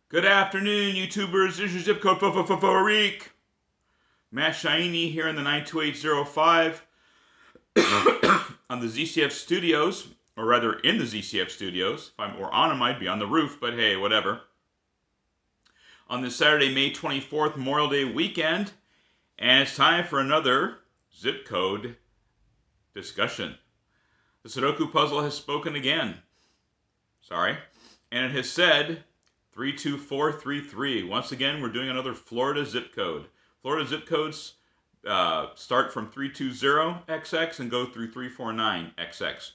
Good afternoon, YouTubers. This is your zip code Freak. Matt Shaini here in the 92805 on the ZCF Studios, or rather in the ZCF Studios. If I were on them, I'd be on the roof, but hey, whatever. On this Saturday, May 24th, Memorial Day weekend, and it's time for another zip code discussion. The Sudoku puzzle has spoken again. Sorry. And it has said 32433. Once again, we're doing another Florida zip code. Florida zip codes start from 320XX and go through 349XX.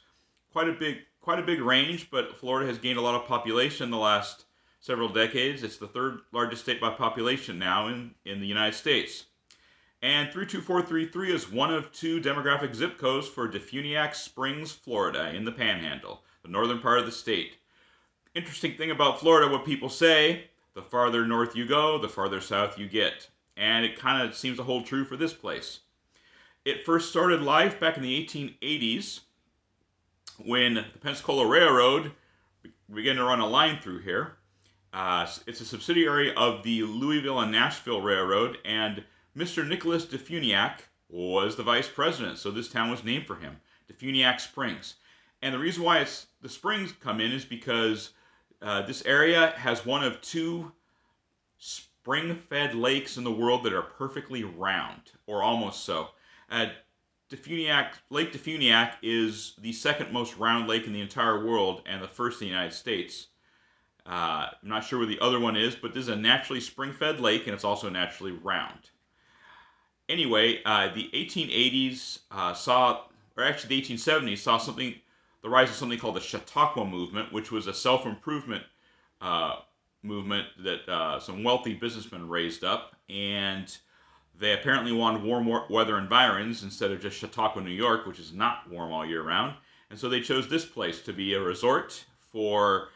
Quite a big range, but Florida has gained a lot of population in the last several decades. It's the third largest state by population now in the United States. And 32433 is one of two demographic zip codes for DeFuniak Springs, Florida, in the Panhandle, the northern part of the state. Interesting thing about Florida, what people say, the farther north you go, the farther south you get. And it kind of seems to hold true for this place. It first started life back in the 1880s when the Pensacola Railroad began to run a line through here. It's a subsidiary of the Louisville and Nashville Railroad, and Mr. Nicholas DeFuniak was the vice president, so this town was named for him, DeFuniak Springs. And the reason why the springs come in is because this area has one of two spring-fed lakes in the world that are perfectly round, or almost so. Lake DeFuniak is the second most round lake in the entire world and the first in the United States. I'm not sure where the other one is, but this is a naturally spring-fed lake, and it's also naturally round. Anyway, the 1880s the 1870s saw the rise of something called the Chautauqua movement, which was a self-improvement movement that some wealthy businessmen raised up, and they apparently wanted warm weather environs instead of just Chautauqua, New York, which is not warm all year round. And so they chose this place to be a resort for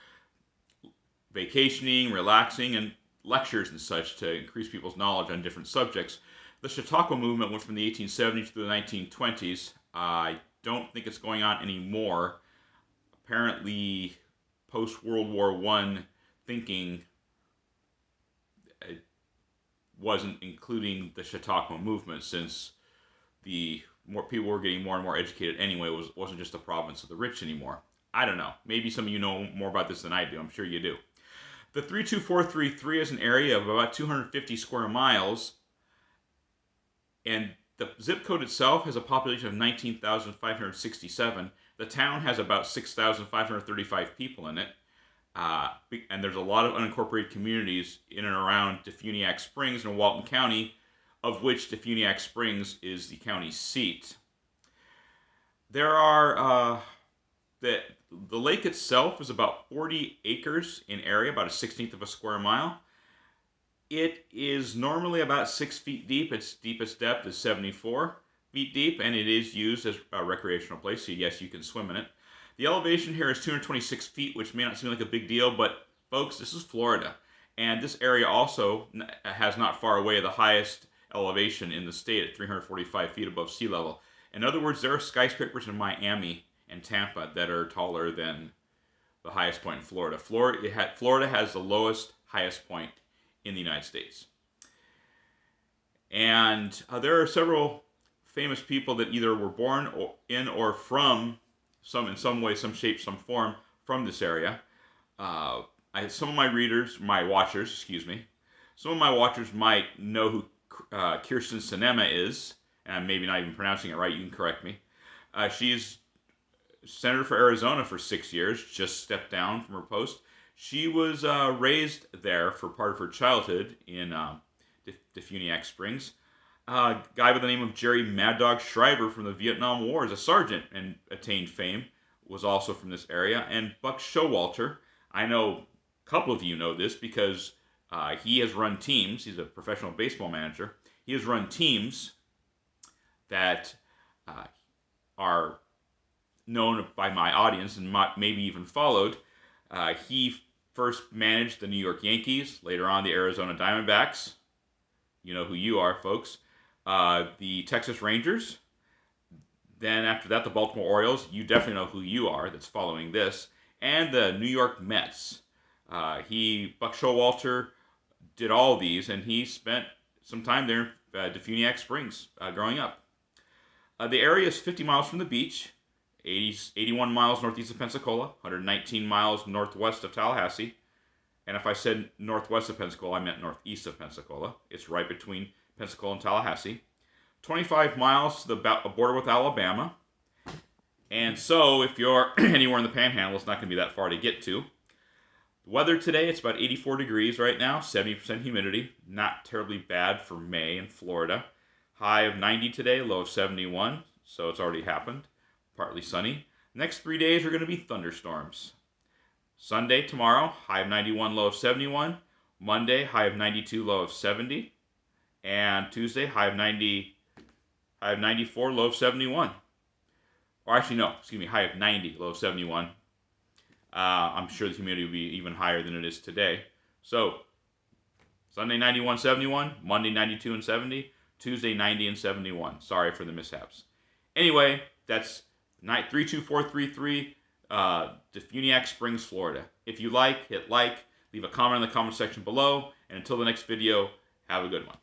vacationing, relaxing, and lectures and such to increase people's knowledge on different subjects. The Chautauqua movement went from the 1870s to the 1920s. I don't think it's going on anymore. Apparently, post-World War I thinking wasn't including the Chautauqua movement, since more people were getting more and more educated anyway. It wasn't just a province of the rich anymore. I don't know. Maybe some of you know more about this than I do. I'm sure you do. The 32433 is an area of about 250 square miles, and the zip code itself has a population of 19,567. The town has about 6,535 people in it. And there's a lot of unincorporated communities in and around DeFuniak Springs in Walton County, of which DeFuniak Springs is the county seat. There are, the lake itself is about 40 acres in area, about a 16th of a square mile. It is normally about 6 feet deep. Its deepest depth is 74 feet deep, and it is used as a recreational place, so yes, you can swim in it. The elevation here is 226 feet, which may not seem like a big deal, but folks, this is Florida. And this area also has not far away the highest elevation in the state at 345 feet above sea level. In other words, there are skyscrapers in Miami and Tampa that are taller than the highest point in Florida. Florida has the lowest, highest point in the United States. And there are several famous people that either were born in or from in some way, some shape, some form from this area. Some of my watchers might know who Kirsten Sinema is, and I'm maybe not even pronouncing it right. You can correct me. She's senator for Arizona for 6 years, just stepped down from her post. She was raised there for part of her childhood in DeFuniak Springs. A guy by the name of Jerry Mad Dog Schreiber from the Vietnam War as a sergeant and attained fame, was also from this area. And Buck Showalter, I know a couple of you know this because he has run teams. He's a professional baseball manager. He has run teams that are known by my audience and maybe even followed. He first managed the New York Yankees, later on the Arizona Diamondbacks. You know who you are, folks. The Texas Rangers. Then after that, the Baltimore Orioles. You definitely know who you are that's following this. And the New York Mets. Buck Showalter did all of these, and he spent some time there in DeFuniak Springs growing up. The area is 50 miles from the beach, 81 miles northeast of Pensacola, 119 miles northwest of Tallahassee. And if I said northwest of Pensacola, I meant northeast of Pensacola. It's right between Pensacola and Tallahassee. 25 miles to the border with Alabama. And so, if you're anywhere in the Panhandle, it's not going to be that far to get to. The weather today, it's about 84 degrees right now, 70% humidity. Not terribly bad for May in Florida. High of 90 today, low of 71, so it's already happened. Partly sunny. Next 3 days are going to be thunderstorms. Sunday, tomorrow, high of 91, low of 71. Monday, high of 92, low of 70. And Tuesday, high of 94, low of 71. Or actually, no, excuse me, high of 90, low of 71. I'm sure the humidity will be even higher than it is today. So, Sunday 91, 71. Monday 92 and 70. Tuesday 90 and 71. Sorry for the mishaps. Anyway, that's 32433, DeFuniak Springs, Florida. If you like, hit like, leave a comment in the comment section below, and until the next video, have a good one.